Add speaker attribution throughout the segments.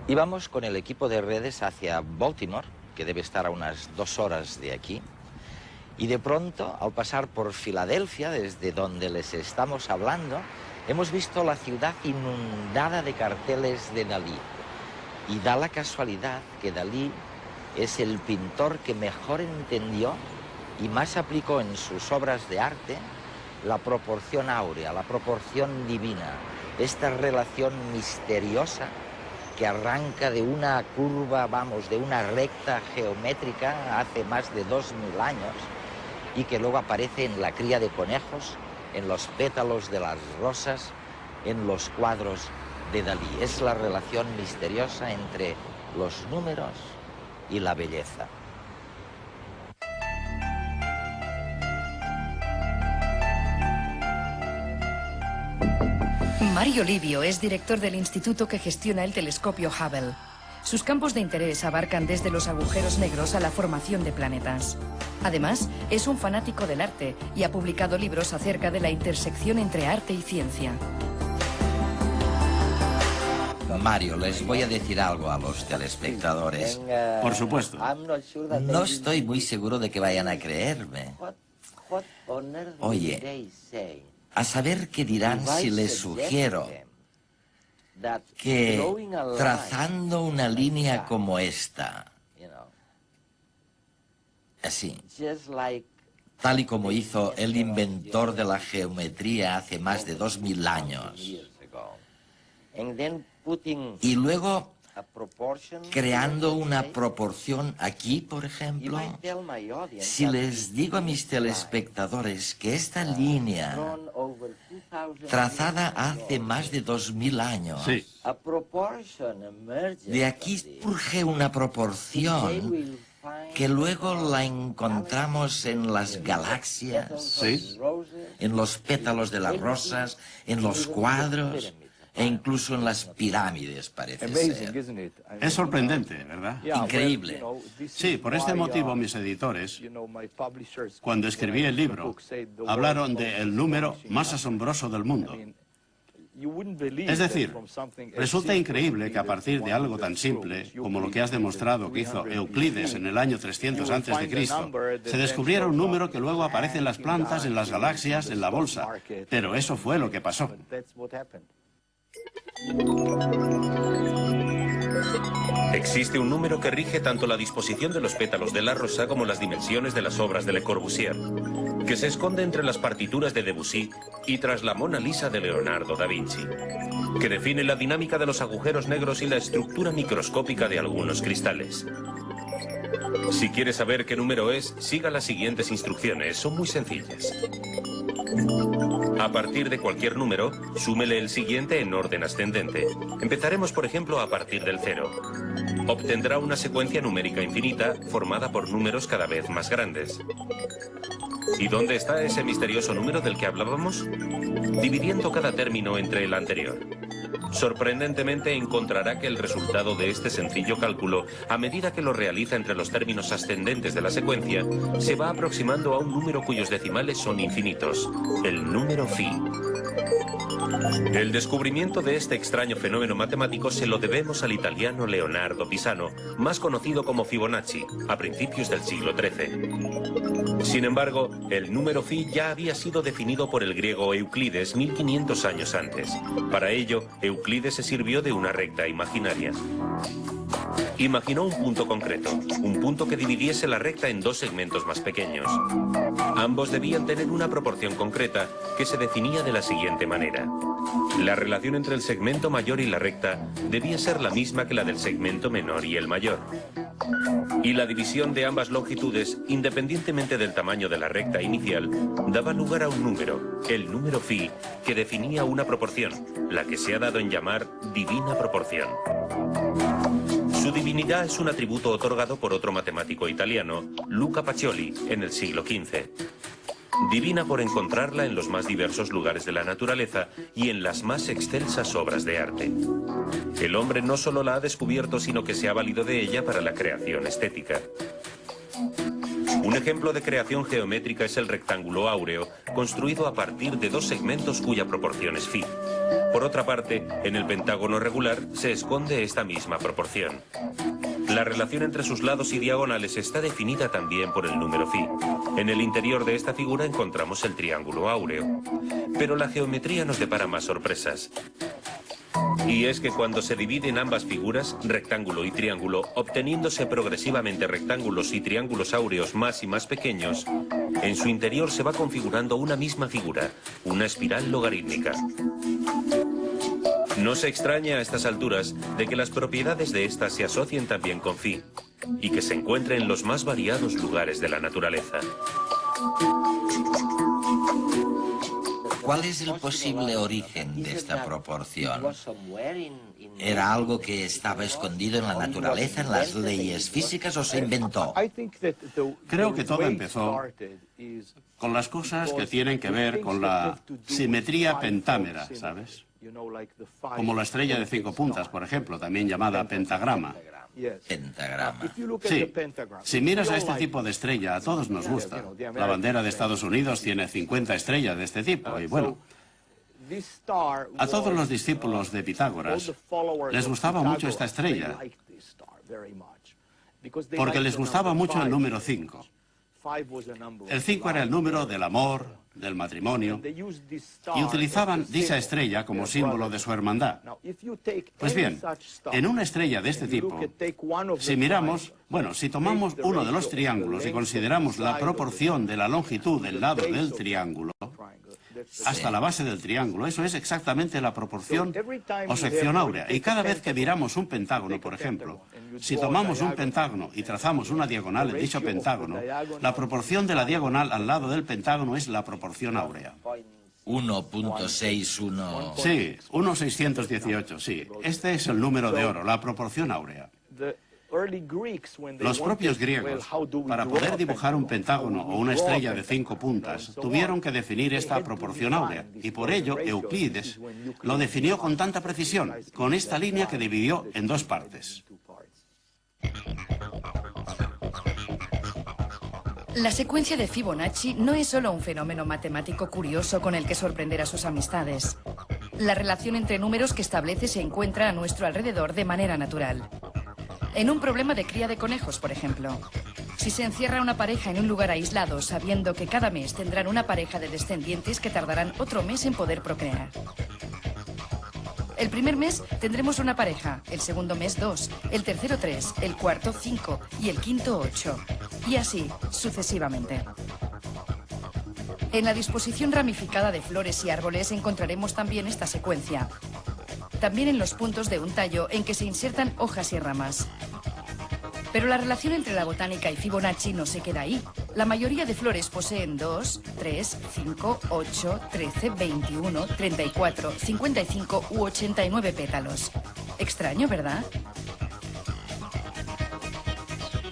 Speaker 1: Íbamos con el equipo de redes hacia Baltimore, que debe estar a unas 2 horas de aquí, y de pronto, al pasar por Filadelfia, desde donde les estamos hablando, hemos visto la ciudad inundada de carteles de Dalí. Y da la casualidad que Dalí es el pintor que mejor entendió y más aplicó en sus obras de arte la proporción áurea, la proporción divina, esta relación misteriosa que arranca de una curva, vamos, de una recta geométrica hace más de 2000 años y que luego aparece en la cría de conejos, en los pétalos de las rosas, en los cuadros de Dalí. Es la relación misteriosa entre los números y la belleza.
Speaker 2: Mario Livio es director del instituto que gestiona el telescopio Hubble. Sus campos de interés abarcan desde los agujeros negros a la formación de planetas. Además, es un fanático del arte y ha publicado libros acerca de la intersección entre arte y ciencia.
Speaker 1: Mario, les voy a decir algo a los telespectadores.
Speaker 3: Por supuesto.
Speaker 1: No estoy muy seguro de que vayan a creerme. Oye, a saber qué dirán si les sugiero que trazando una línea como esta, así, tal y como hizo el inventor de la geometría hace más de 2000 años, y luego creando una proporción aquí, por ejemplo, si les digo a mis telespectadores que esta línea, trazada hace más de 2000 años,
Speaker 3: Sí.
Speaker 1: de aquí surge una proporción que luego la encontramos en las galaxias,
Speaker 3: Sí.
Speaker 1: en los pétalos de las rosas, en los cuadros e incluso en las pirámides, parece ser.
Speaker 3: Es sorprendente, ¿verdad?
Speaker 1: Increíble.
Speaker 3: Sí, por este motivo mis editores, cuando escribí el libro, hablaron de el número más asombroso del mundo. Es decir, resulta increíble que a partir de algo tan simple como lo que has demostrado que hizo Euclides en el año 300 a.C., se descubriera un número que luego aparece en las plantas, en las galaxias, en la bolsa. Pero eso fue lo que pasó.
Speaker 4: Existe un número que rige tanto la disposición de los pétalos de la rosa como las dimensiones de las obras de Le Corbusier, que se esconde entre las partituras de Debussy y tras la Mona Lisa de Leonardo da Vinci, que define la dinámica de los agujeros negros y la estructura microscópica de algunos cristales. Si quiere saber qué número es, siga las siguientes instrucciones, son muy sencillas. A partir de cualquier número, súmele el siguiente en orden ascendente. Empezaremos, por ejemplo, a partir del 0. Obtendrá una secuencia numérica infinita formada por números cada vez más grandes. ¿Y dónde está ese misterioso número del que hablábamos? Dividiendo cada término entre el anterior. Sorprendentemente encontrará que el resultado de este sencillo cálculo, a medida que lo realiza entre los términos ascendentes de la secuencia, se va aproximando a un número cuyos decimales son infinitos, el número phi. El descubrimiento de este extraño fenómeno matemático se lo debemos al italiano Leonardo Pisano, más conocido como Fibonacci, a principios del siglo XIII. Sin embargo, el número phi ya había sido definido por el griego Euclides 1500 años antes. Para ello, Euclides se sirvió de una recta imaginaria. Imaginó un punto concreto, un punto que dividiese la recta en dos segmentos más pequeños. Ambos debían tener una proporción concreta que se definía de la siguiente manera. La relación entre el segmento mayor y la recta debía ser la misma que la del segmento menor y el mayor. Y la división de ambas longitudes, independientemente del tamaño de la recta inicial, daba lugar a un número, el número phi, que definía una proporción, la que se ha dado en llamar divina proporción. Su divinidad es un atributo otorgado por otro matemático italiano, Luca Pacioli, en el siglo XV. Divina por encontrarla en los más diversos lugares de la naturaleza y en las más excelsas obras de arte. El hombre no solo la ha descubierto, sino que se ha valido de ella para la creación estética. Un ejemplo de creación geométrica es el rectángulo áureo, construido a partir de dos segmentos cuya proporción es phi. Por otra parte, en el pentágono regular se esconde esta misma proporción. La relación entre sus lados y diagonales está definida también por el número phi. En el interior de esta figura encontramos el triángulo áureo. Pero la geometría nos depara más sorpresas. Y es que cuando se dividen ambas figuras, rectángulo y triángulo, obteniéndose progresivamente rectángulos y triángulos áureos más y más pequeños, en su interior se va configurando una misma figura, una espiral logarítmica. No se extraña a estas alturas de que las propiedades de esta se asocien también con phi y que se encuentre en los más variados lugares de la naturaleza.
Speaker 1: ¿Cuál es el posible origen de esta proporción? ¿Era algo que estaba escondido en la naturaleza, en las leyes físicas, o se inventó?
Speaker 3: Creo que todo empezó con las cosas que tienen que ver con la simetría pentámera, ¿sabes? Como la estrella de 5 puntas, por ejemplo, también llamada pentagrama.
Speaker 1: Pentagrama.
Speaker 3: Sí, si miras a este tipo de estrella, a todos nos gusta. La bandera de Estados Unidos tiene 50 estrellas de este tipo, y bueno, a todos los discípulos de Pitágoras les gustaba mucho esta estrella, porque les gustaba mucho el número 5. El 5 era el número del amor, del matrimonio, y utilizaban dicha estrella como símbolo de su hermandad. Pues bien, en una estrella de este tipo, si miramos, bueno, si tomamos uno de los triángulos y consideramos la proporción de la longitud del lado del triángulo hasta la base del triángulo, eso es exactamente la proporción o sección áurea. Y cada vez que miramos un pentágono, por ejemplo, si tomamos un pentágono y trazamos una diagonal en dicho pentágono, la proporción de la diagonal al lado del pentágono es la proporción áurea.
Speaker 1: 1.61.
Speaker 3: Sí, 1.618, sí. Este es el número de oro, la proporción áurea. Los propios griegos, para poder dibujar un pentágono o una estrella de 5 puntas, tuvieron que definir esta proporción áurea, y por ello Euclides lo definió con tanta precisión, con esta línea que dividió en 2 partes.
Speaker 2: La secuencia de Fibonacci no es solo un fenómeno matemático curioso con el que sorprender a sus amistades. La relación entre números que establece se encuentra a nuestro alrededor de manera natural. En un problema de cría de conejos, por ejemplo. Si se encierra una pareja en un lugar aislado, sabiendo que cada mes tendrán una pareja de descendientes que tardarán otro mes en poder procrear. El primer mes tendremos una pareja, el segundo mes 2, el tercero 3, el cuarto 5 y el quinto 8. Y así, sucesivamente. En la disposición ramificada de flores y árboles encontraremos también esta secuencia. También en los puntos de un tallo en que se insertan hojas y ramas. Pero la relación entre la botánica y Fibonacci no se queda ahí. La mayoría de flores poseen 2, 3, 5, 8, 13, 21, 34, 55 u 89 pétalos. Extraño, ¿verdad?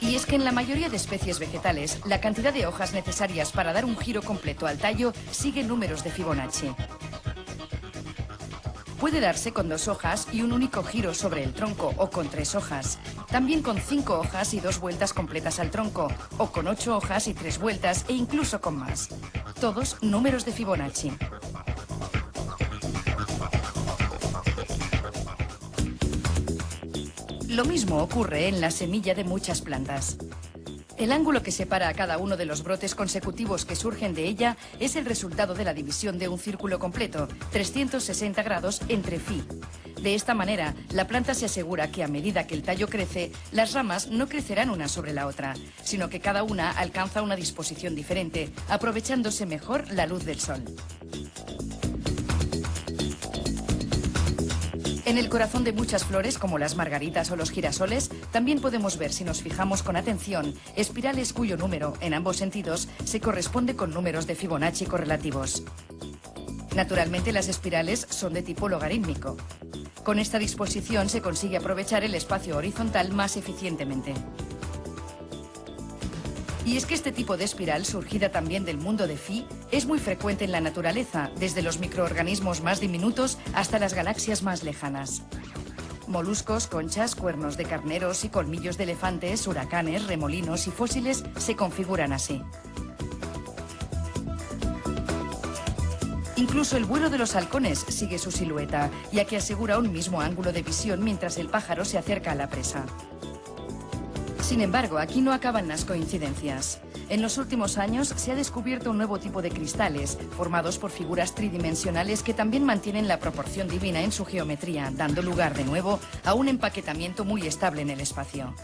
Speaker 2: Y es que en la mayoría de especies vegetales, la cantidad de hojas necesarias para dar un giro completo al tallo sigue números de Fibonacci. Puede darse con 2 hojas y un único giro sobre el tronco, o con 3 hojas. También con 5 hojas y 2 vueltas completas al tronco, o con 8 hojas y 3 vueltas, e incluso con más. Todos números de Fibonacci. Lo mismo ocurre en la semilla de muchas plantas. El ángulo que separa a cada uno de los brotes consecutivos que surgen de ella es el resultado de la división de un círculo completo, 360 grados entre phi. De esta manera, la planta se asegura que a medida que el tallo crece, las ramas no crecerán una sobre la otra, sino que cada una alcanza una disposición diferente, aprovechándose mejor la luz del sol. En el corazón de muchas flores, como las margaritas o los girasoles, también podemos ver, si nos fijamos con atención, espirales cuyo número, en ambos sentidos, se corresponde con números de Fibonacci correlativos. Naturalmente, las espirales son de tipo logarítmico. Con esta disposición se consigue aprovechar el espacio horizontal más eficientemente. Y es que este tipo de espiral, surgida también del mundo de Phi, es muy frecuente en la naturaleza, desde los microorganismos más diminutos hasta las galaxias más lejanas. Moluscos, conchas, cuernos de carneros y colmillos de elefantes, huracanes, remolinos y fósiles se configuran así. Incluso el vuelo de los halcones sigue su silueta, ya que asegura un mismo ángulo de visión mientras el pájaro se acerca a la presa. Sin embargo, aquí no acaban las coincidencias. En los últimos años se ha descubierto un nuevo tipo de cristales, formados por figuras tridimensionales que también mantienen la proporción divina en su geometría, dando lugar de nuevo a un empaquetamiento muy estable en el espacio.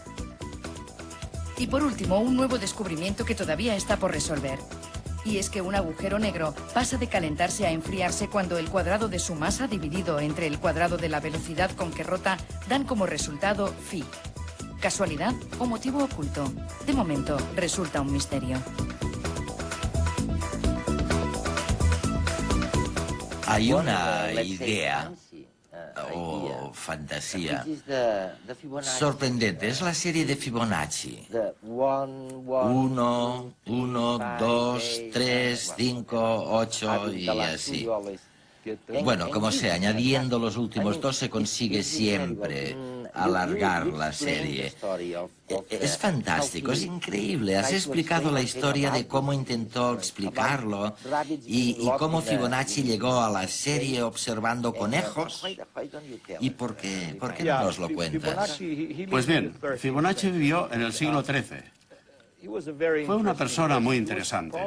Speaker 2: Y por último, un nuevo descubrimiento que todavía está por resolver. Y es que un agujero negro pasa de calentarse a enfriarse cuando el cuadrado de su masa dividido entre el cuadrado de la velocidad con que rota dan como resultado phi. ¿Casualidad o motivo oculto? De momento, resulta un misterio.
Speaker 1: Hay una idea o fantasía sorprendente. Es la serie de Fibonacci. 1, 2, 3, 5, 8 y así. Bueno, como sea, añadiendo los últimos dos se consigue siempre alargar la serie. Es fantástico, es increíble. Has explicado la historia de cómo intentó explicarlo y cómo Fibonacci llegó a la serie observando conejos. ¿Y por qué no nos lo cuentas?
Speaker 3: Pues bien, Fibonacci vivió en el siglo XIII. Fue una persona muy interesante,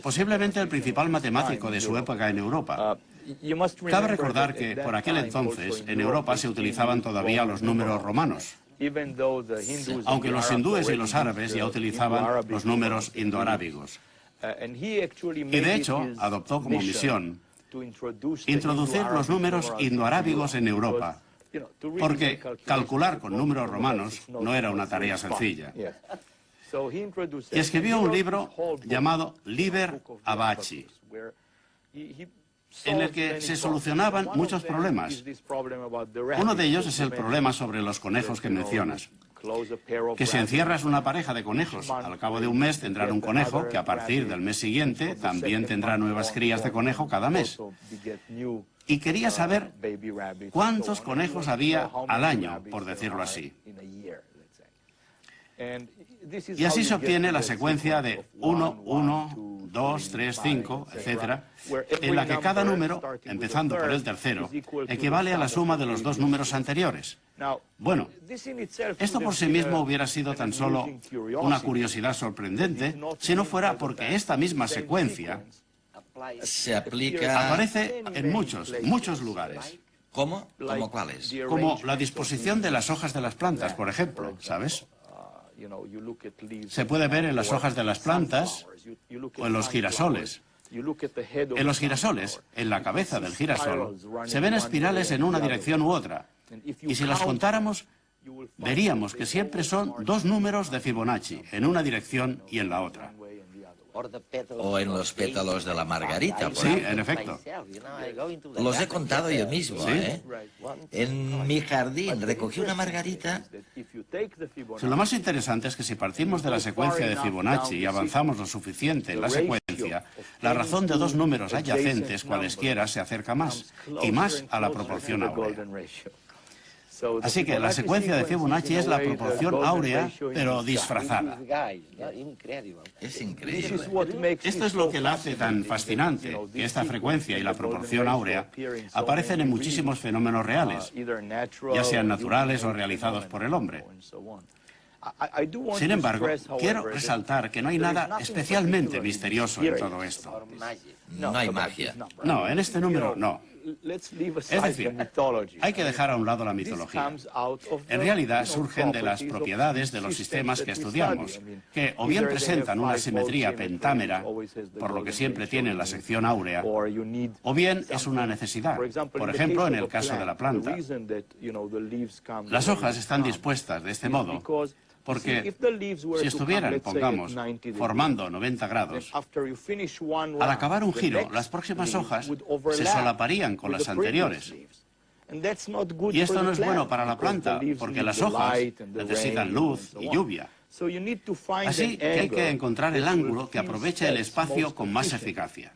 Speaker 3: posiblemente el principal matemático de su época en Europa. Cabe recordar que por aquel entonces en Europa se utilizaban todavía los números romanos, aunque los hindúes y los árabes ya utilizaban los números indoarábigos. Y de hecho adoptó como misión introducir los números indoarábigos en Europa, porque calcular con números romanos no era una tarea sencilla. Y escribió un libro llamado Liber Abaci, en el que se solucionaban muchos problemas. Uno de ellos es el problema sobre los conejos que mencionas. Que si encierras una pareja de conejos, al cabo de un mes tendrán un conejo que a partir del mes siguiente también tendrá nuevas crías de conejo cada mes. Y quería saber cuántos conejos había al año, por decirlo así. Y así se obtiene la secuencia de 1, 1, 2, 3, 5, etc., en la que cada número, empezando por el tercero, equivale a la suma de los dos números anteriores. Bueno, esto por sí mismo hubiera sido tan solo una curiosidad sorprendente si no fuera porque esta misma secuencia
Speaker 1: Se aplica...
Speaker 3: aparece en muchos lugares.
Speaker 1: ¿Cómo? ¿Cómo cuáles?
Speaker 3: Como la disposición de las hojas de las plantas, por ejemplo, ¿sabes? Se puede ver en las hojas de las plantas o en los girasoles. En los girasoles, en la cabeza del girasol, se ven espirales en una dirección u otra. Y si las contáramos, veríamos que siempre son dos números de Fibonacci, en una dirección y en la otra.
Speaker 1: O en los pétalos de la margarita, por
Speaker 3: Sí,
Speaker 1: ejemplo.
Speaker 3: en efecto.
Speaker 1: Los he contado yo mismo,
Speaker 3: ¿Sí?
Speaker 1: ¿eh? En mi jardín recogí una margarita.
Speaker 3: Lo más interesante es que si partimos de la secuencia de Fibonacci y avanzamos lo suficiente en la secuencia, la razón de dos números adyacentes, cualesquiera, se acerca más, y más a la proporción áurea. Así que la secuencia de Fibonacci es la proporción áurea, pero disfrazada.
Speaker 1: Es increíble.
Speaker 3: Esto es lo que la hace tan fascinante, que esta frecuencia y la proporción áurea aparecen en muchísimos fenómenos reales, ya sean naturales o realizados por el hombre. Sin embargo, quiero resaltar que no hay nada especialmente misterioso en todo esto.
Speaker 1: No hay magia.
Speaker 3: No, en este número no. Es decir, hay que dejar a un lado la mitología. En realidad surgen de las propiedades de los sistemas que estudiamos, que o bien presentan una simetría pentámera, por lo que siempre tienen la sección áurea, o bien es una necesidad. Por ejemplo, en el caso de la planta. Las hojas están dispuestas de este modo porque si estuvieran, pongamos, formando 90 grados, al acabar un giro, las próximas hojas se solaparían con las anteriores. Y esto no es bueno para la planta, porque las hojas necesitan luz y lluvia. Así que hay que encontrar el ángulo que aproveche el espacio con más eficacia.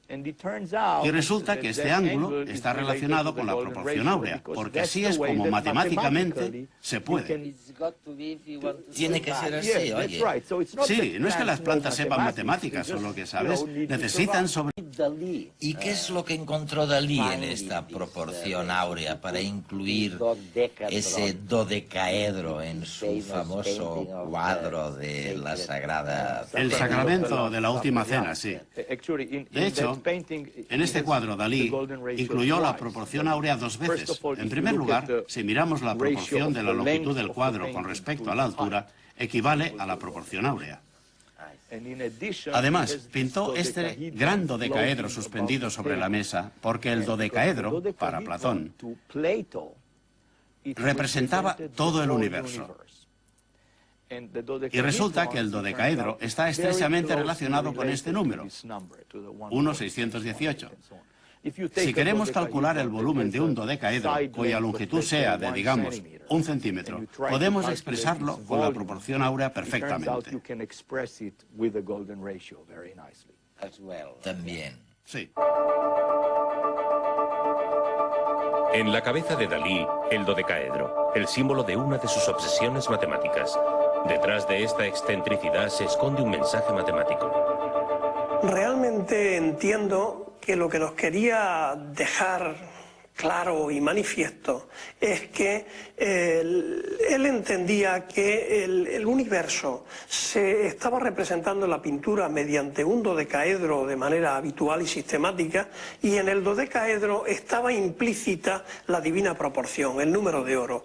Speaker 3: Y resulta que este ángulo está relacionado con la proporción áurea, porque así es como matemáticamente se puede.
Speaker 1: Tiene que ser así, oye.
Speaker 3: Sí, no es que las plantas sepan matemáticas, solo que, ¿sabes? Necesitan sobre...
Speaker 1: ¿Y qué es lo que encontró Dalí en esta proporción áurea para incluir ese dodecaedro en su famoso cuadro de la Sagrada...
Speaker 3: El Sacramento de la Última Cena, sí. De hecho, en este cuadro Dalí incluyó la proporción áurea dos veces. En primer lugar, si miramos la proporción de la longitud del cuadro con respecto a la altura, equivale a la proporción áurea. Además, pintó este gran dodecaedro suspendido sobre la mesa porque el dodecaedro, para Platón, representaba todo el universo. Y resulta que el dodecaedro está estrechamente relacionado con este número, 1,618. Si queremos calcular el volumen de un dodecaedro, cuya longitud sea de, digamos, 1 centímetro, podemos expresarlo con la proporción áurea perfectamente.
Speaker 1: También.
Speaker 3: Sí.
Speaker 4: En la cabeza de Dalí, el dodecaedro, el símbolo de una de sus obsesiones matemáticas. Detrás de esta excentricidad se esconde un mensaje matemático.
Speaker 5: Realmente entiendo que lo que nos quería dejar claro y manifiesto es que él entendía que el universo se estaba representando en la pintura mediante un dodecaedro de manera habitual y sistemática, y en el dodecaedro estaba implícita la divina proporción, el número de oro.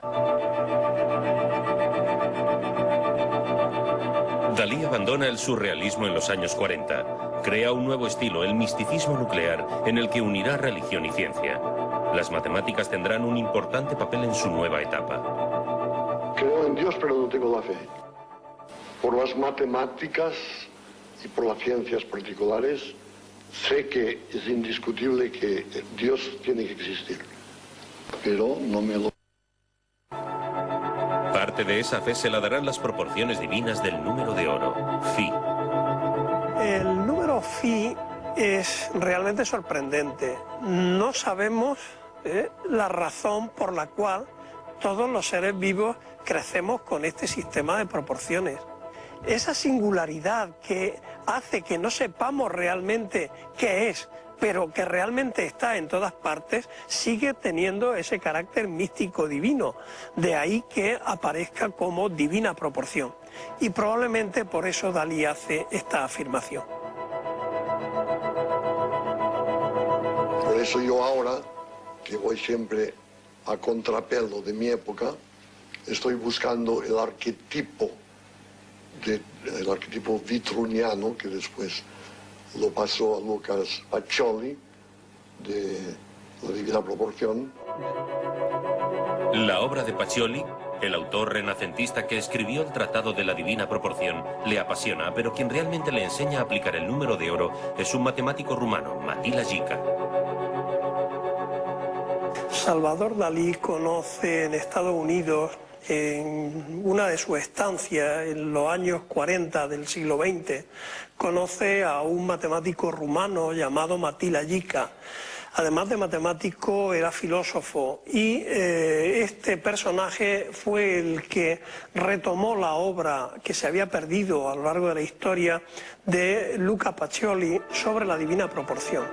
Speaker 4: Dalí abandona el surrealismo en los años 40. Crea un nuevo estilo, el misticismo nuclear, en el que unirá religión y ciencia. Las matemáticas tendrán un importante papel en su nueva etapa.
Speaker 6: Creo en Dios, pero no tengo la fe. Por las matemáticas y por las ciencias particulares, sé que es indiscutible que Dios tiene que existir, pero no me lo...
Speaker 4: Parte de esa fe se la darán las proporciones divinas del número de oro, Phi.
Speaker 5: El número Phi es realmente sorprendente. No sabemos la razón por la cual todos los seres vivos crecemos con este sistema de proporciones. Esa singularidad que hace que no sepamos realmente qué es, pero que realmente está en todas partes, sigue teniendo ese carácter místico divino. De ahí que aparezca como divina proporción. Y probablemente por eso Dalí hace esta afirmación.
Speaker 6: Por eso yo ahora, que voy siempre a contrapelo de mi época, estoy buscando el arquetipo vitruniano, que después lo pasó a Lucas Pacioli, de la Divina Proporción.
Speaker 4: La obra de Pacioli, el autor renacentista que escribió el Tratado de la Divina Proporción, le apasiona, pero quien realmente le enseña a aplicar el número de oro es un matemático rumano, Matila Jica.
Speaker 5: Salvador Dalí conoce en Estados Unidos, en una de sus estancias en los años 40 del siglo XX, conoce a un matemático rumano llamado Matila Jica. Además de matemático, era filósofo, y este personaje fue el que retomó la obra que se había perdido a lo largo de la historia de Luca Pacioli sobre la Divina Proporción.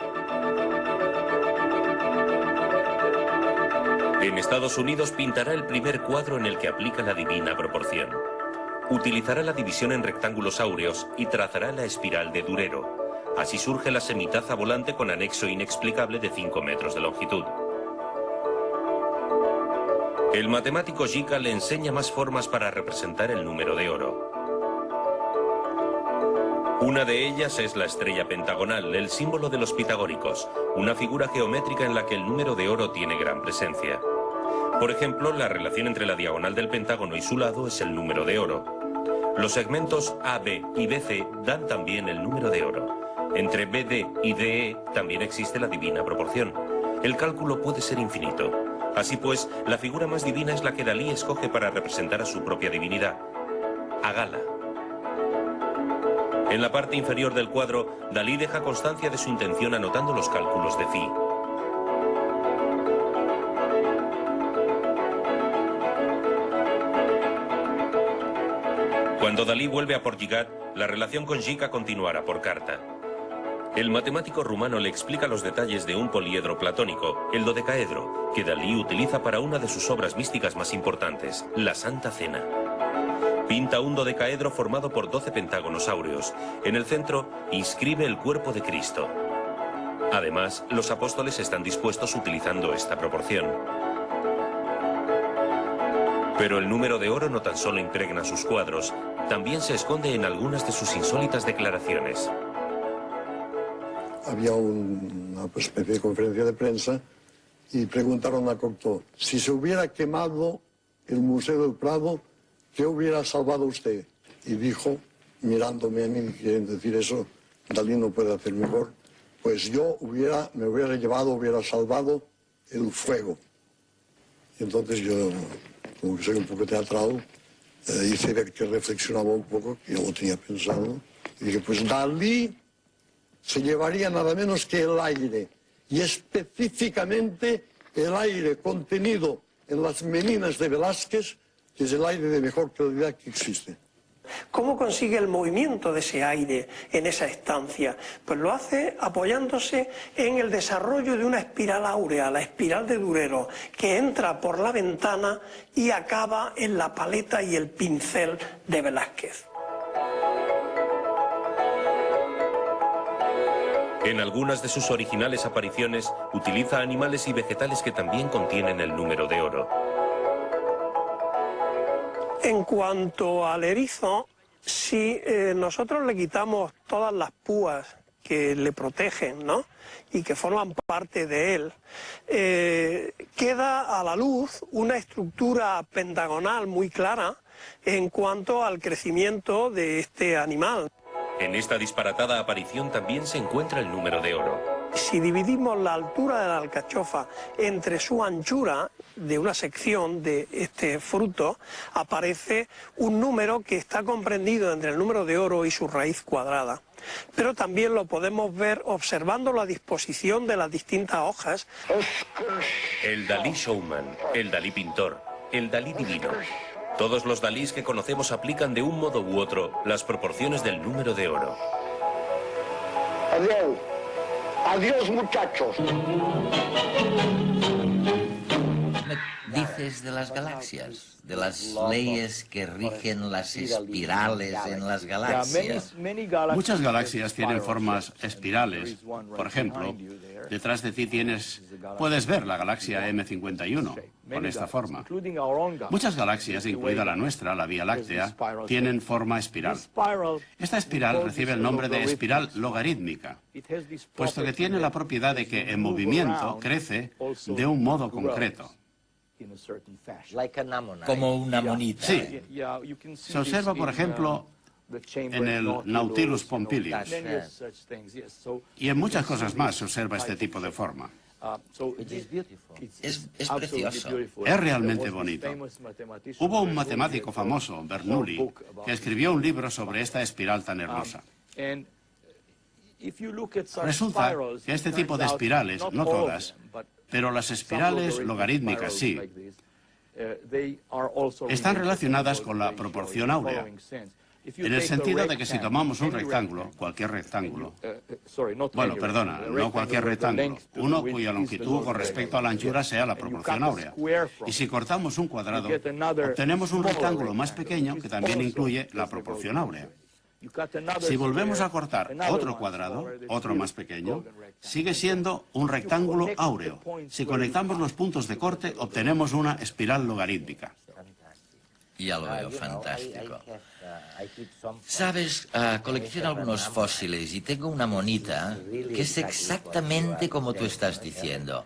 Speaker 4: En Estados Unidos pintará el primer cuadro en el que aplica la Divina Proporción. Utilizará la división en rectángulos áureos y trazará la espiral de Durero. Así surge la semitaza volante con anexo inexplicable de 5 metros de longitud. El matemático Jica le enseña más formas para representar el número de oro. Una de ellas es la estrella pentagonal, el símbolo de los pitagóricos, una figura geométrica en la que el número de oro tiene gran presencia. Por ejemplo, la relación entre la diagonal del pentágono y su lado es el número de oro. Los segmentos AB y BC dan también el número de oro. Entre BD y DE también existe la divina proporción. El cálculo puede ser infinito. Así pues, la figura más divina es la que Dalí escoge para representar a su propia divinidad, a Gala. En la parte inferior del cuadro, Dalí deja constancia de su intención anotando los cálculos de phi. Cuando Dalí vuelve a Portgigat, la relación con Jica continuará por carta. El matemático rumano le explica los detalles de un poliedro platónico, el dodecaedro, que Dalí utiliza para una de sus obras místicas más importantes, la Santa Cena. Pinta un dodecaedro formado por 12 pentágonos áureos. En el centro, inscribe el cuerpo de Cristo. Además, los apóstoles están dispuestos utilizando esta proporción. Pero el número de oro no tan solo impregna sus cuadros, también se esconde en algunas de sus insólitas declaraciones.
Speaker 6: Había una especie de conferencia de prensa y preguntaron a Cocteau, si se hubiera quemado el Museo del Prado, ¿qué hubiera salvado usted? Y dijo, mirándome a mí, quieren decir eso, Dalí no puede hacer mejor, pues yo me hubiera salvado el fuego. Y entonces yo, como que soy un poco teatral, hice ver que reflexionaba un poco, que yo lo tenía pensado, y dije, pues Dalí se llevaría nada menos que el aire, y específicamente el aire contenido en las meninas de Velázquez, que es el aire de mejor calidad que existe.
Speaker 5: ¿Cómo consigue el movimiento de ese aire en esa estancia? Pues lo hace apoyándose en el desarrollo de una espiral áurea, la espiral de Durero, que entra por la ventana y acaba en la paleta y el pincel de Velázquez.
Speaker 4: En algunas de sus originales apariciones, utiliza animales y vegetales que también contienen el número de oro.
Speaker 5: En cuanto al erizo, si nosotros le quitamos todas las púas que le protegen, ¿no?, y que forman parte de él, queda a la luz una estructura pentagonal muy clara en cuanto al crecimiento de este animal.
Speaker 4: En esta disparatada aparición también se encuentra el número de oro.
Speaker 5: Si dividimos la altura de la alcachofa entre su anchura de una sección de este fruto, aparece un número que está comprendido entre el número de oro y su raíz cuadrada. Pero también lo podemos ver observando la disposición de las distintas hojas.
Speaker 4: El Dalí showman, el Dalí pintor, el Dalí divino. Todos los Dalís que conocemos aplican de un modo u otro las proporciones del número de oro.
Speaker 6: Adiós. Adiós, muchachos.
Speaker 1: Me dices de las galaxias, de las leyes que rigen las espirales en las galaxias.
Speaker 3: Muchas galaxias tienen formas espirales. Por ejemplo, detrás de ti puedes ver la galaxia M51 con esta forma. Muchas galaxias, incluida la nuestra, la Vía Láctea, tienen forma espiral. Esta espiral recibe el nombre de espiral logarítmica, puesto que tiene la propiedad de que en movimiento crece de un modo concreto.
Speaker 1: Como una monita.
Speaker 3: Sí. Se observa, por ejemplo, en el Nautilus Pompilius. Y en muchas cosas más se observa este tipo de forma.
Speaker 1: Es precioso.
Speaker 3: Es realmente bonito. Hubo un matemático famoso, Bernoulli, que escribió un libro sobre esta espiral tan hermosa. Resulta que este tipo de espirales, no todas, pero las espirales logarítmicas sí, están relacionadas con la proporción áurea, en el sentido de que si tomamos un rectángulo, cualquier rectángulo, bueno, perdona, no cualquier rectángulo, uno cuya longitud con respecto a la anchura sea la proporción áurea, y si cortamos un cuadrado, obtenemos un rectángulo más pequeño que también incluye la proporción áurea. Si volvemos a cortar otro cuadrado, otro más pequeño, sigue siendo un rectángulo áureo. Si conectamos los puntos de corte, obtenemos una espiral logarítmica.
Speaker 1: Ya lo veo, fantástico. Sabes, colecciono algunos fósiles y tengo una monita que es exactamente como tú estás diciendo.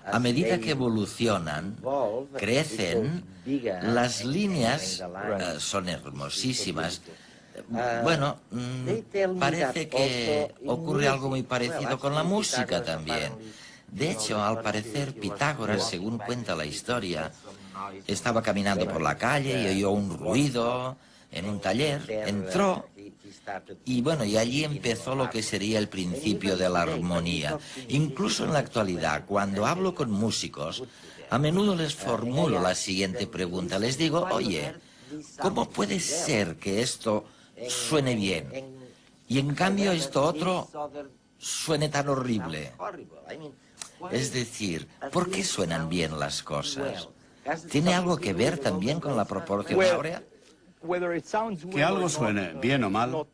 Speaker 1: A medida que evolucionan, crecen, las líneas son hermosísimas. Bueno, parece que ocurre algo muy parecido con la música también. De hecho, al parecer, Pitágoras, según cuenta la historia, estaba caminando por la calle y oyó un ruido, en un taller, entró y bueno, y allí empezó lo que sería el principio de la armonía. Incluso en la actualidad, cuando hablo con músicos, a menudo les formulo la siguiente pregunta. Les digo, oye, ¿cómo puede ser que esto suene bien y en cambio esto otro suene tan horrible? Es decir, ¿por qué suenan bien las cosas? ¿Tiene algo que ver también con la proporción áurea?
Speaker 3: Que algo suene bien o mal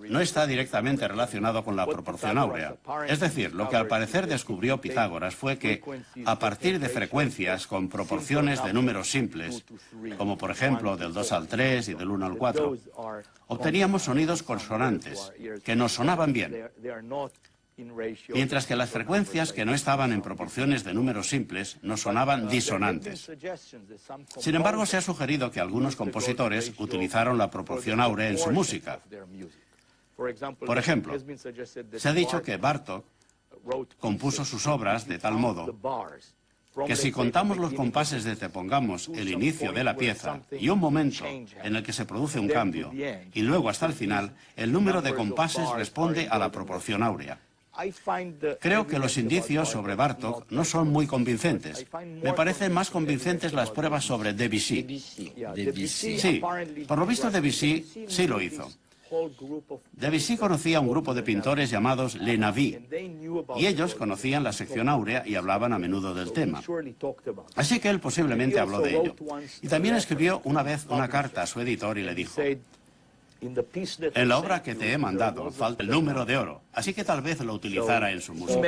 Speaker 3: no está directamente relacionado con la proporción áurea. Es decir, lo que al parecer descubrió Pitágoras fue que, a partir de frecuencias con proporciones de números simples, como por ejemplo del 2 al 3 y del 1 al 4, obteníamos sonidos consonantes, que nos sonaban bien. Mientras que las frecuencias que no estaban en proporciones de números simples nos sonaban disonantes. Sin embargo, se ha sugerido que algunos compositores utilizaron la proporción áurea en su música. Por ejemplo, se ha dicho que Bartók compuso sus obras de tal modo que si contamos los compases desde, pongamos, el inicio de la pieza y un momento en el que se produce un cambio, y luego hasta el final, el número de compases responde a la proporción áurea. Creo que los indicios sobre Bartók no son muy convincentes. Me parecen más convincentes las pruebas sobre Debussy. Sí, por lo visto Debussy sí lo hizo. Debussy conocía a un grupo de pintores llamados Les Navys, y ellos conocían la sección áurea y hablaban a menudo del tema. Así que él posiblemente habló de ello. Y también escribió una vez una carta a su editor y le dijo: en la obra que te he mandado falta el número de oro, así que tal vez lo utilizara en su música.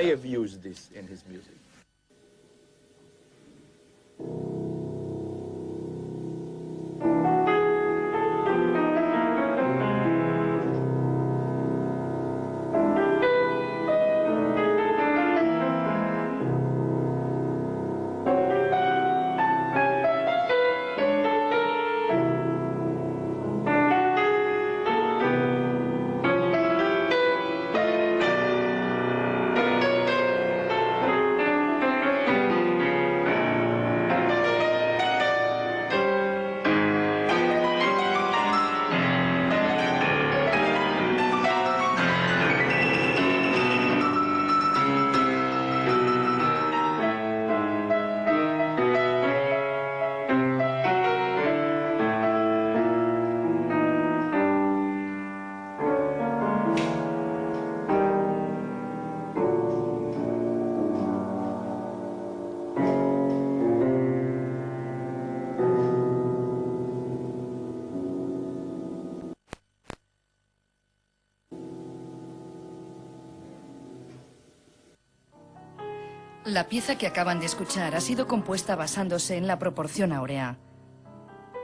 Speaker 2: La pieza que acaban de escuchar ha sido compuesta basándose en la proporción áurea.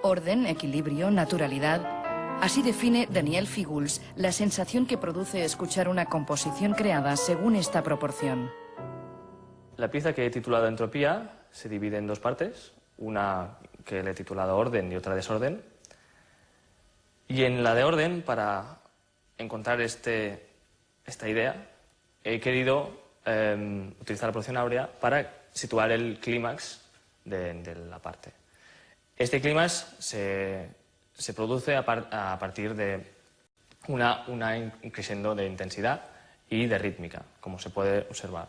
Speaker 2: Orden, equilibrio, naturalidad. Así define Daniel Fígols la sensación que produce escuchar una composición creada según esta proporción.
Speaker 7: La pieza que he titulado Entropía se divide en dos partes, una que le he titulado Orden y otra Desorden. Y en la de Orden, para encontrar esta idea, he querido utilizar la proporción áurea para situar el clímax de la parte. Este clímax se produce a partir de una crescendo de intensidad y de rítmica, como se puede observar.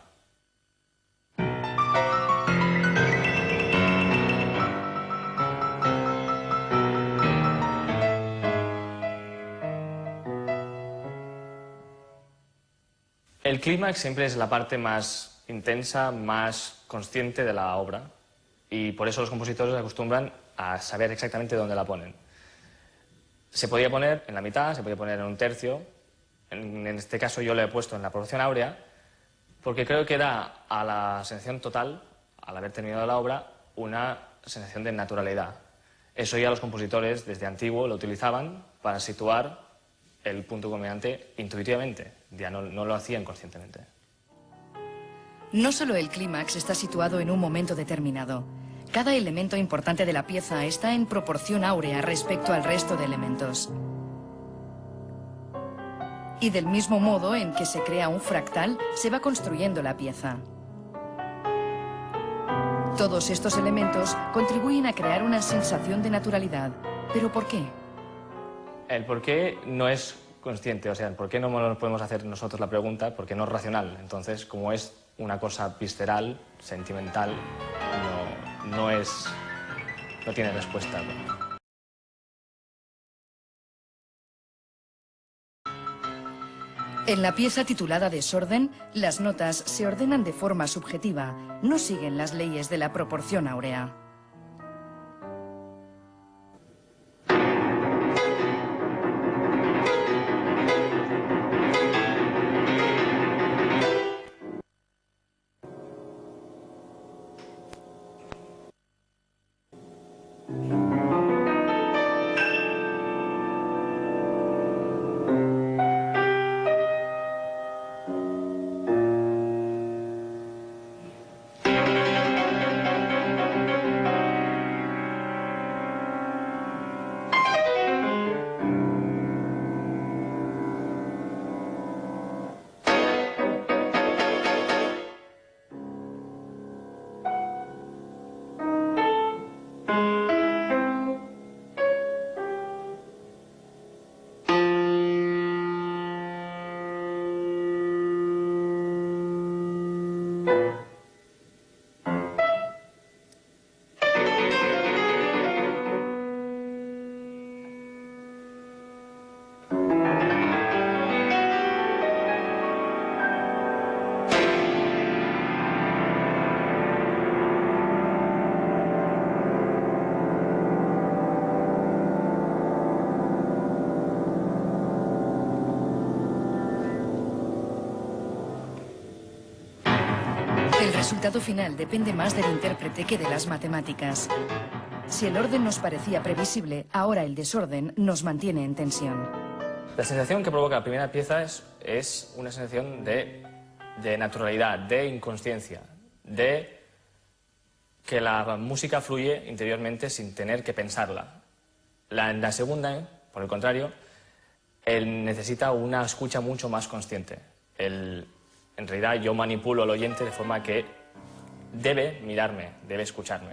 Speaker 7: El clímax siempre es la parte más intensa, más consciente de la obra, y por eso los compositores acostumbran a saber exactamente dónde la ponen. Se podía poner en la mitad, se podía poner en un tercio. En este caso yo lo he puesto en la proporción áurea porque creo que da a la sensación total, al haber terminado la obra, una sensación de naturalidad. Eso ya los compositores desde antiguo lo utilizaban para situar el punto culminante intuitivamente, ya no lo hacían conscientemente.
Speaker 2: No solo el clímax está situado en un momento determinado. Cada elemento importante de la pieza está en proporción áurea respecto al resto de elementos. Y del mismo modo en que se crea un fractal, se va construyendo la pieza. Todos estos elementos contribuyen a crear una sensación de naturalidad. ¿Pero por qué?
Speaker 7: El por qué no es consciente, o sea, el por qué no nos podemos hacer nosotros la pregunta, porque no es racional. Entonces, como es una cosa visceral, sentimental, no tiene respuesta.
Speaker 2: En la pieza titulada Desorden, las notas se ordenan de forma subjetiva, no siguen las leyes de la proporción áurea. El resultado final depende más del intérprete que de las matemáticas. Si el orden nos parecía previsible, ahora el desorden nos mantiene en tensión.
Speaker 7: La sensación que provoca la primera pieza es una sensación de naturalidad, de inconsciencia, de que la música fluye interiormente sin tener que pensarla. La segunda, por el contrario, él necesita una escucha mucho más consciente. En realidad yo manipulo al oyente de forma que debe mirarme, debe escucharme.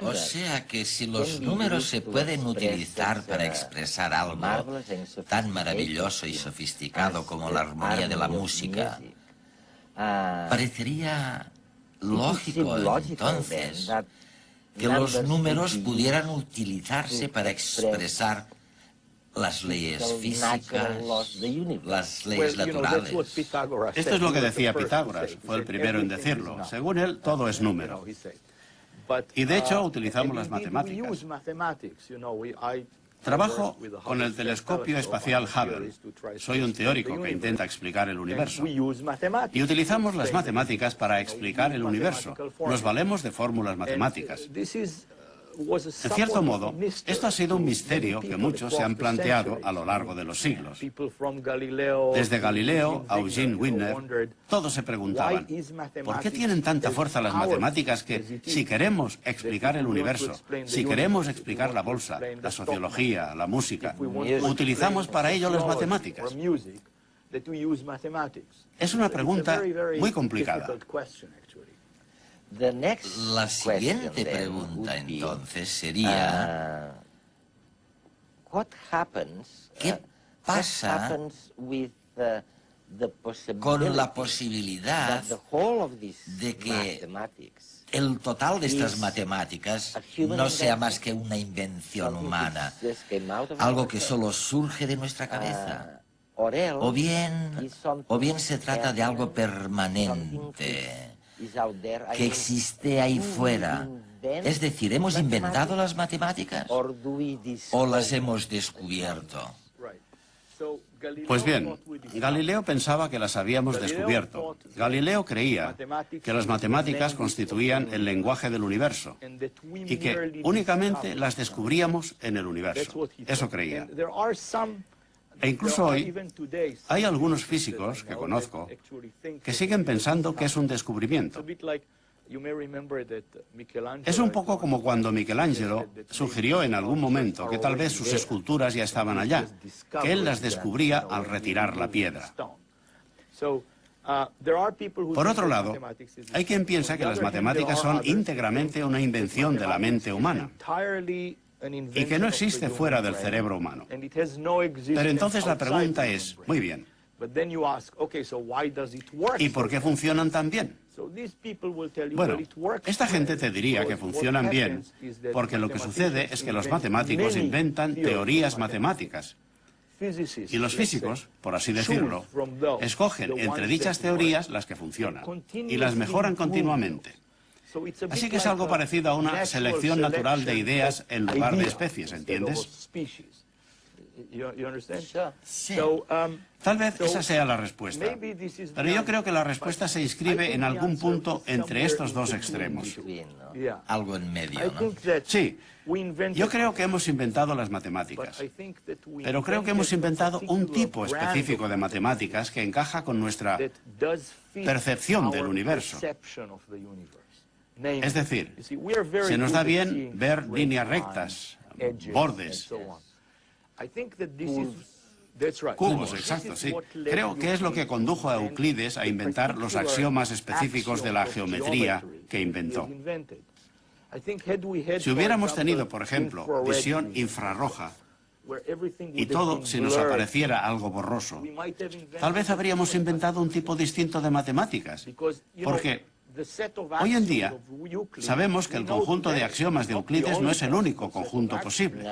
Speaker 1: O sea que si los números se pueden utilizar para expresar algo tan maravilloso y sofisticado como la armonía de la música, parecería lógico entonces que los números pudieran utilizarse para expresar las leyes físicas, las leyes naturales.
Speaker 3: Esto es lo que decía Pitágoras, fue el primero en decirlo. Según él, todo es número. Y de hecho utilizamos las matemáticas. Trabajo con el telescopio espacial Hubble. Soy un teórico que intenta explicar el universo. Y utilizamos las matemáticas para explicar el universo. Nos valemos de fórmulas matemáticas. En cierto modo, esto ha sido un misterio que muchos se han planteado a lo largo de los siglos. Desde Galileo a Eugene Wigner, todos se preguntaban, ¿por qué tienen tanta fuerza las matemáticas que, si queremos explicar el universo, si queremos explicar la bolsa, la sociología, la música, utilizamos para ello las matemáticas? Es una pregunta muy complicada.
Speaker 1: La siguiente pregunta entonces sería, ¿qué pasa con la posibilidad de que el total de estas matemáticas no sea más que una invención humana, algo que solo surge de nuestra cabeza? O bien se trata de algo permanente, que existe ahí fuera. Es decir, ¿hemos inventado las matemáticas o las hemos descubierto?
Speaker 3: Pues bien, Galileo pensaba que las habíamos descubierto. Galileo creía que las matemáticas constituían el lenguaje del universo y que únicamente las descubríamos en el universo. Eso creía. E incluso hoy hay algunos físicos que conozco que siguen pensando que es un descubrimiento. Es un poco como cuando Michelangelo sugirió en algún momento que tal vez sus esculturas ya estaban allá, que él las descubría al retirar la piedra. Por otro lado, hay quien piensa que las matemáticas son íntegramente una invención de la mente humana. y que no existe fuera del cerebro humano. Pero entonces la pregunta es, muy bien, ¿y por qué funcionan tan bien? Bueno, esta gente te diría que funcionan bien porque lo que sucede es que los matemáticos inventan teorías matemáticas. Y los físicos, por así decirlo, escogen entre dichas teorías las que funcionan y las mejoran continuamente. Así que es algo parecido a una selección natural de ideas en lugar de especies, ¿entiendes?
Speaker 1: Sí.
Speaker 3: Tal vez esa sea la respuesta. Pero yo creo que la respuesta se inscribe en algún punto entre estos dos extremos.
Speaker 1: Algo en medio, ¿no?
Speaker 3: Sí, yo creo que hemos inventado las matemáticas, pero creo que hemos inventado un tipo específico de matemáticas que encaja con nuestra percepción del universo. Es decir, se nos da bien ver líneas rectas, bordes, cubos, exacto, sí. Creo que es lo que condujo a Euclides a inventar los axiomas específicos de la geometría que inventó. Si hubiéramos tenido, por ejemplo, visión infrarroja y todo se nos apareciera algo borroso, tal vez habríamos inventado un tipo distinto de matemáticas, porque hoy en día sabemos que el conjunto de axiomas de Euclides no es el único conjunto posible.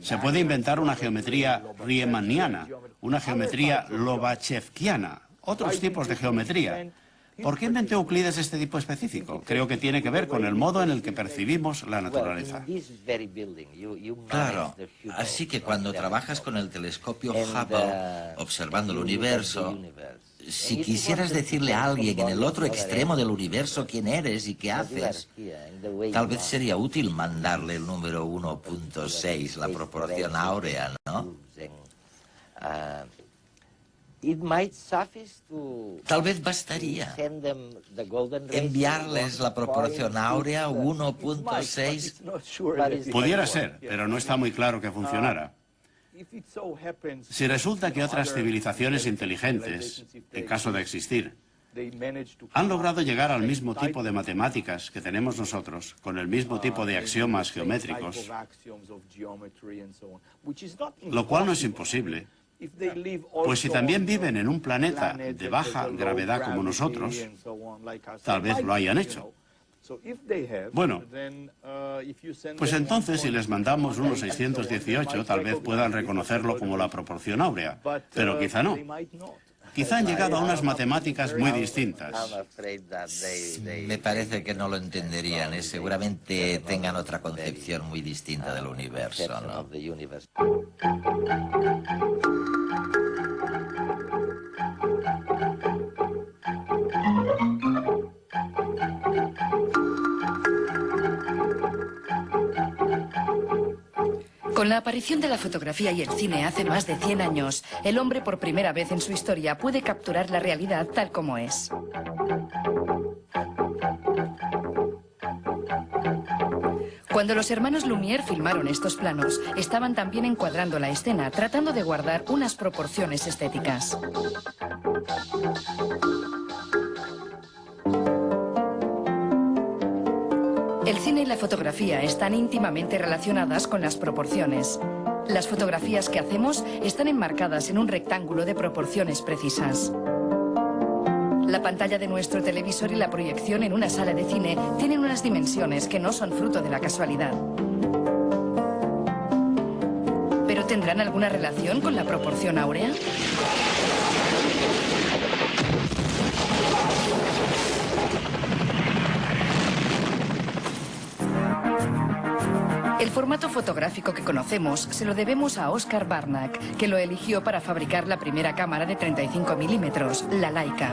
Speaker 3: Se puede inventar una geometría riemanniana, una geometría lobachevskiana, otros tipos de geometría. ¿Por qué inventó Euclides este tipo específico? Creo que tiene que ver con el modo en el que percibimos la naturaleza.
Speaker 1: Claro, así que cuando trabajas con el telescopio Hubble, observando el universo, si quisieras decirle a alguien en el otro extremo del universo quién eres y qué haces, tal vez sería útil mandarle el número 1.6, la proporción áurea, ¿no? Tal vez bastaría enviarles la proporción áurea 1.6.
Speaker 3: Pudiera ser, pero no está muy claro que funcionara. Si resulta que otras civilizaciones inteligentes, en caso de existir, han logrado llegar al mismo tipo de matemáticas que tenemos nosotros, con el mismo tipo de axiomas geométricos, lo cual no es imposible, pues si también viven en un planeta de baja gravedad como nosotros, tal vez lo hayan hecho. Bueno, pues entonces si les mandamos unos 618, tal vez puedan reconocerlo como la proporción áurea, pero quizá no. Quizá han llegado a unas matemáticas muy distintas.
Speaker 1: Me parece que no lo entenderían, seguramente tengan otra concepción muy distinta del universo, ¿no?
Speaker 2: Con la aparición de la fotografía y el cine hace más de 100 años, el hombre por primera vez en su historia puede capturar la realidad tal como es. Cuando los hermanos Lumière filmaron estos planos, estaban también encuadrando la escena, tratando de guardar unas proporciones estéticas. El cine y la fotografía están íntimamente relacionadas con las proporciones. Las fotografías que hacemos están enmarcadas en un rectángulo de proporciones precisas. La pantalla de nuestro televisor y la proyección en una sala de cine tienen unas dimensiones que no son fruto de la casualidad. ¿Pero tendrán alguna relación con la proporción áurea? El formato fotográfico que conocemos se lo debemos a Oscar Barnack, que lo eligió para fabricar la primera cámara de 35 milímetros, la Leica.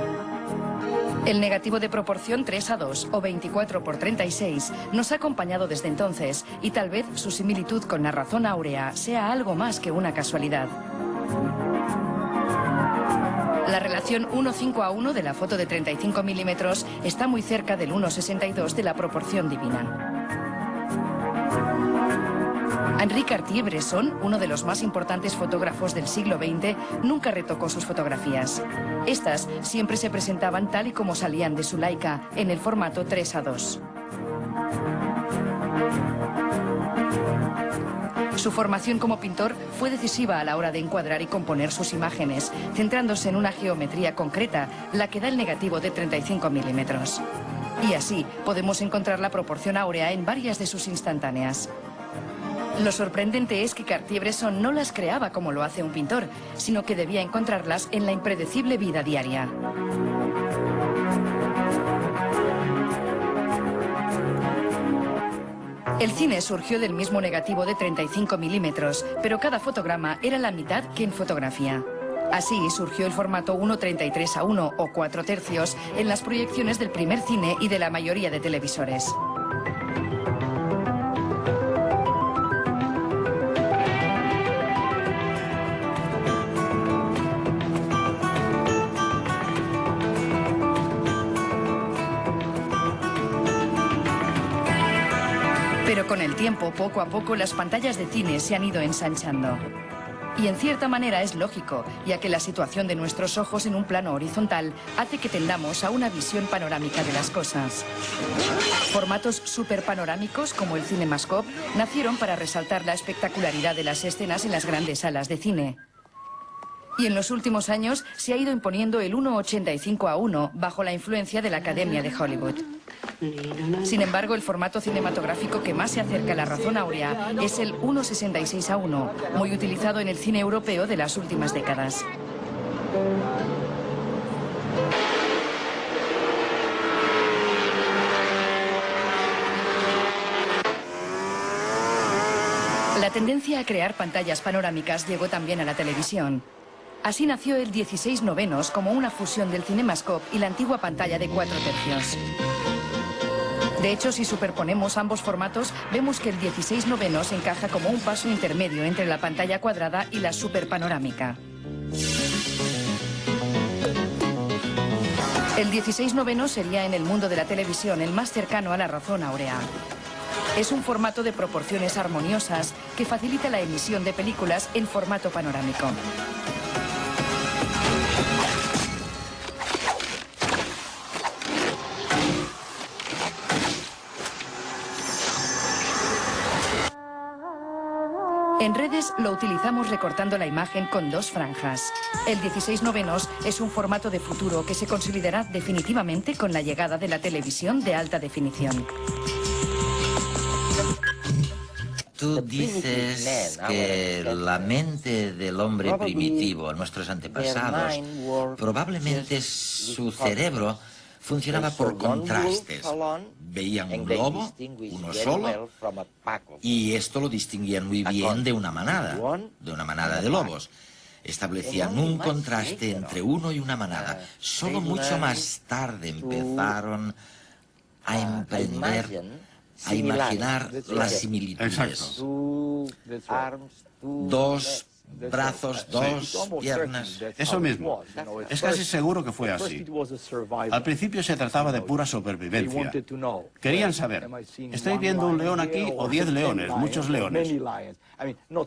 Speaker 2: El negativo de proporción 3:2 o 24:36 nos ha acompañado desde entonces y tal vez su similitud con la razón áurea sea algo más que una casualidad. La relación 1:5:1 de la foto de 35 milímetros está muy cerca del 1:62 de la proporción divina. Henri Cartier-Bresson, uno de los más importantes fotógrafos del siglo XX, nunca retocó sus fotografías. Estas siempre se presentaban tal y como salían de su Leica, en el formato 3:2. Su formación como pintor fue decisiva a la hora de encuadrar y componer sus imágenes, centrándose en una geometría concreta, la que da el negativo de 35 milímetros. Y así podemos encontrar la proporción áurea en varias de sus instantáneas. Lo sorprendente es que Cartier-Bresson no las creaba como lo hace un pintor, sino que debía encontrarlas en la impredecible vida diaria. El cine surgió del mismo negativo de 35 milímetros, pero cada fotograma era la mitad que en fotografía. Así surgió el formato 1:33:1 o 4/3 en las proyecciones del primer cine y de la mayoría de televisores. Pero con el tiempo, poco a poco, las pantallas de cine se han ido ensanchando. Y en cierta manera es lógico, ya que la situación de nuestros ojos en un plano horizontal hace que tendamos a una visión panorámica de las cosas. Formatos superpanorámicos como el CinemaScope nacieron para resaltar la espectacularidad de las escenas en las grandes salas de cine. Y en los últimos años se ha ido imponiendo el 1:85:1 bajo la influencia de la Academia de Hollywood. Sin embargo, el formato cinematográfico que más se acerca a la razón áurea es el 1:66:1, muy utilizado en el cine europeo de las últimas décadas. La tendencia a crear pantallas panorámicas llegó también a la televisión. Así nació el 16/9 como una fusión del CinemaScope y la antigua pantalla de 4/3. De hecho, si superponemos ambos formatos, vemos que el 16/9 encaja como un paso intermedio entre la pantalla cuadrada y la superpanorámica. El 16/9 sería en el mundo de la televisión el más cercano a la razón áurea. Es un formato de proporciones armoniosas que facilita la emisión de películas en formato panorámico. En redes lo utilizamos recortando la imagen con dos franjas. El 16/9 es un formato de futuro que se consolidará definitivamente con la llegada de la televisión de alta definición.
Speaker 1: Tú dices que la mente del hombre primitivo, nuestros antepasados, probablemente su cerebro funcionaba por contrastes. Veían un lobo, uno solo, y esto lo distinguían muy bien de una manada de lobos. Establecían un contraste entre uno y una manada. Solo mucho más tarde empezaron a emprender, a imaginar las similitudes.
Speaker 3: Exacto.
Speaker 1: Dos brazos, dos piernas.
Speaker 3: Eso mismo. Es casi seguro que fue así. Al principio se trataba de pura supervivencia. Querían saber, ¿estoy viendo un león aquí o 10 leones, muchos leones?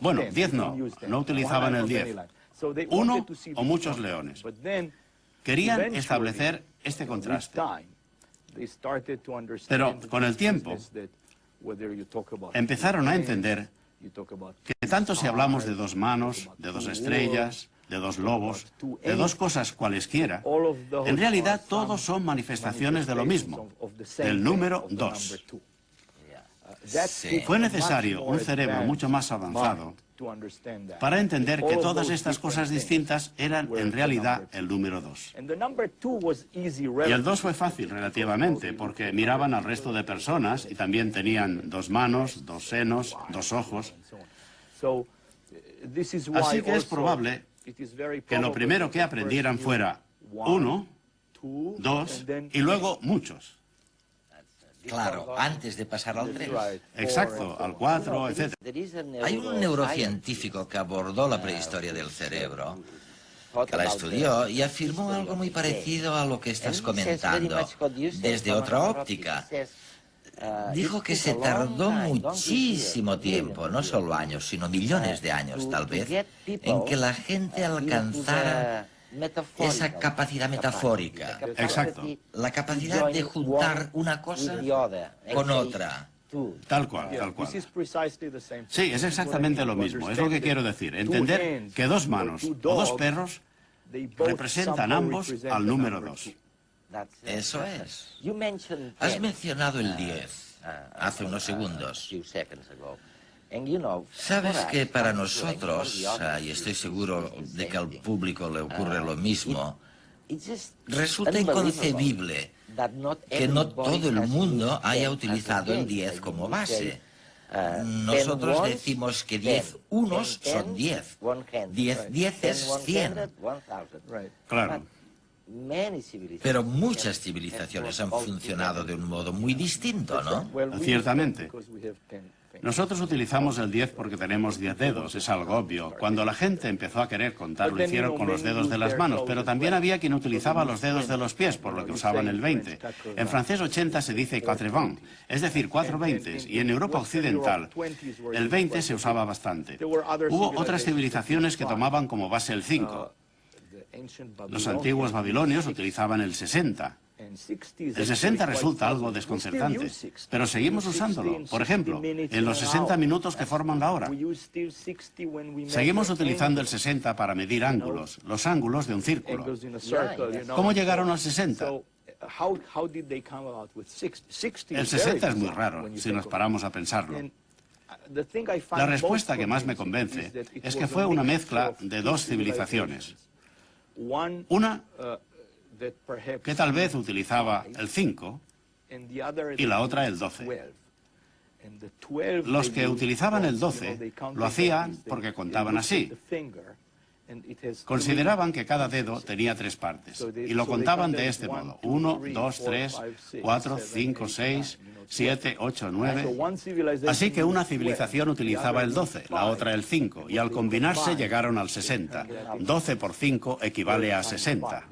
Speaker 3: Bueno, 10 no utilizaban el 10. Uno o muchos leones. Querían establecer este contraste. Pero con el tiempo empezaron a entender que tanto si hablamos de dos manos, de dos estrellas, de dos lobos, de dos cosas cualesquiera, en realidad todos son manifestaciones de lo mismo, del número 2.
Speaker 1: Sí.
Speaker 3: Fue necesario un cerebro mucho más avanzado para entender que todas estas cosas distintas eran en realidad el número 2. Y el 2 fue fácil relativamente, porque miraban al resto de personas y también tenían dos manos, dos senos, dos ojos. Así que es probable que lo primero que aprendieran fuera 1, 2 y luego muchos.
Speaker 1: Claro, antes de pasar al 3.
Speaker 3: Exacto, al 4, etc.
Speaker 1: Hay un neurocientífico que abordó la prehistoria del cerebro, que la estudió y afirmó algo muy parecido a lo que estás comentando, desde otra óptica. Dijo que se tardó muchísimo tiempo, no solo años, sino millones de años tal vez, en que la gente alcanzara esa capacidad metafórica.
Speaker 3: Exacto.
Speaker 1: La capacidad de juntar una cosa con otra.
Speaker 3: Tal cual, tal cual. Sí, es exactamente lo mismo. Es lo que quiero decir. Entender que dos manos o dos perros representan ambos al número 2.
Speaker 1: Eso es. Has mencionado el 10 hace unos segundos. Sabes que para nosotros, y estoy seguro de que al público le ocurre lo mismo, resulta inconcebible que no todo el mundo haya utilizado el 10 como base. Nosotros decimos que 10 unos son 10. 10 dieces, 100.
Speaker 3: Claro.
Speaker 1: Pero muchas civilizaciones han funcionado de un modo muy distinto, ¿no?
Speaker 3: Ciertamente. Nosotros utilizamos el 10 porque tenemos 10 dedos, es algo obvio. Cuando la gente empezó a querer contar, lo hicieron con los dedos de las manos, pero también había quien utilizaba los dedos de los pies, por lo que usaban el 20. En francés 80 se dice 80, es decir, 4 20s, y en Europa occidental el 20 se usaba bastante. Hubo otras civilizaciones que tomaban como base el 5. Los antiguos babilonios utilizaban el 60. El 60 resulta algo desconcertante, pero seguimos usándolo. Por ejemplo, en los 60 minutos que forman la hora. Seguimos utilizando el 60 para medir ángulos, los ángulos de un círculo. ¿Cómo llegaron al 60? El 60 es muy raro, si nos paramos a pensarlo. La respuesta que más me convence es que fue una mezcla de dos civilizaciones. Una que tal vez utilizaba el 5 y la otra el 12. Los que utilizaban el 12 lo hacían porque contaban así. Consideraban que cada dedo tenía 3 partes y lo contaban de este modo: 1, 2, 3, 4, 5, 6, 7, 8, 9. Así que una civilización utilizaba el 12, la otra el 5, y al combinarse llegaron al 60. 12 por 5 equivale a 60.